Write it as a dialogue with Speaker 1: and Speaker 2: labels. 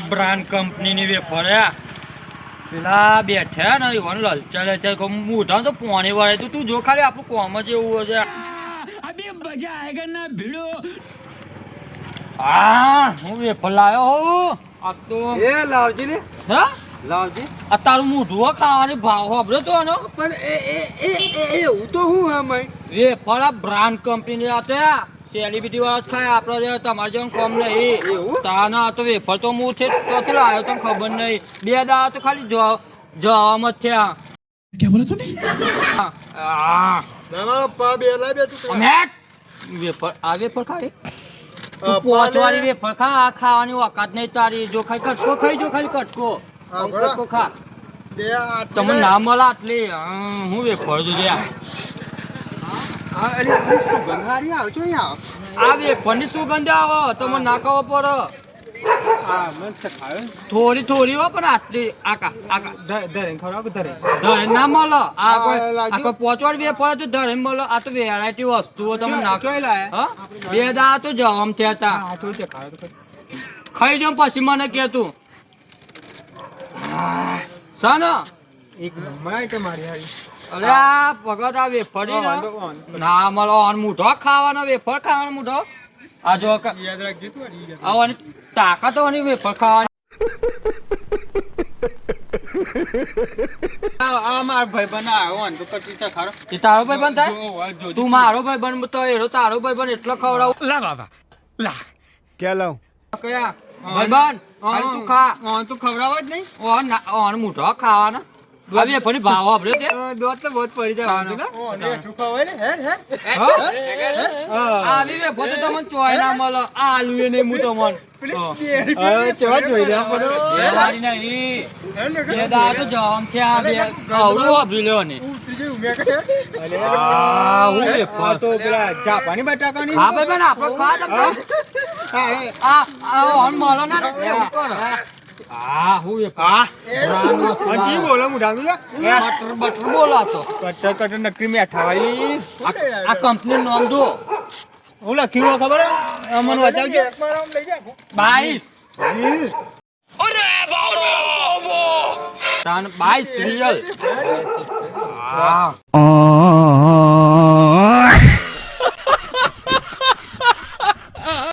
Speaker 1: brand કંપનીની wafer પેલા બેઠા ને ઈવન લલચાલે છે મોઢા તો પોણી વાળે તું જો ખાલી આપણું કોમ જ એવું છે અબે મજા આયેગા ના ભીડો હું વેફર લાયો હું આ તો
Speaker 2: એ લાવજી ને
Speaker 1: હા
Speaker 2: લાવજી
Speaker 1: આ તારું મોઢું ખાવાની ભાવ હોબળે તો એનો
Speaker 2: પણ એવું તો હું હા મય
Speaker 1: વેફર આ બ્રાન્ડ કંપની હતા સેલિબ્રિટી વાળા જ ખાય આપડે તમારે જેવું કોમ નહીં તાના તો વેફર તો હું છે તો લાવ્યો તને ખબર નહીં 2 દાડા તો ખાલી જવામ જ થયા
Speaker 3: क्या बोला तूने
Speaker 1: વેફર આ વેફર ખાય પોચવાની વેફર ખા ખાવાની ઓકાત નહીં તારી જો ખાઈ કટકો ખાઈ જો ખાલી કટકો ખા તમને ના મળે આટલી હું વેફર જોજે આ વેફરની સુગંધ આવે તમે ના ખાવો પડે થોડી હો પણ આટલી ધરે ના મળે આ કોઈ પોચવાડ વેફર તો ધરે મળે આ તો વેરાયટી વસ્તુઓ તમે ના 2 દાડા તો જવામ થયા હતા ખાઈ જાઉં પછી મને કે તું સાનો
Speaker 2: એક નંબર આઈટમ મારી હારી
Speaker 1: અરે આ ભગત આ વેફરી ના મળો મૂઠો ખાવાનો વેફર ખાવાનો મૂઠો આ જો
Speaker 2: યાદ રાખજે તું
Speaker 1: આવવાની તાકાત હોવાની વેફર ખાવાની
Speaker 2: આ માર ભાઈ બનાવ્યો તો પછી છે ખારો
Speaker 1: તે તારો ભાઈ બન થાય તું મારો ભાઈ બન તો એરો તારો ભાઈ બન એટલો ખવડાવ
Speaker 3: ला बाबा ला क्या लाऊं
Speaker 1: કયા ભાઈ બન તું ખા
Speaker 2: તું ખવડાવ જ નહીં
Speaker 1: ઓન મૂઠો ખાવાનો વેફરની ભાવ આપણે તે
Speaker 2: દોત તો બહુ પડી જાય ને ઠું ખવાય ને
Speaker 1: આવી વેફર તો તમને ચોય ના મળે આલુ એ નહીં હું તમને
Speaker 2: ચેવા જોઈ રહ્યા પડો
Speaker 1: મારી નહીં બે દા તો જવામ છે આ બે આવડું વાપરી લેવો ને
Speaker 2: તો પેલા જાપાની બટાકાની
Speaker 1: હા ભાઈ બેન આપડે ખા તમે આ મળો ના એવું કરો હું
Speaker 2: હજી બોલો મુઢાનું
Speaker 1: બટર બોલાતો
Speaker 2: કટર નકરી મેઠા વાળી
Speaker 1: આ કંપની નામ જો
Speaker 2: હું લખ્યું ખબર મને બતાવજો
Speaker 1: 22 રિયલ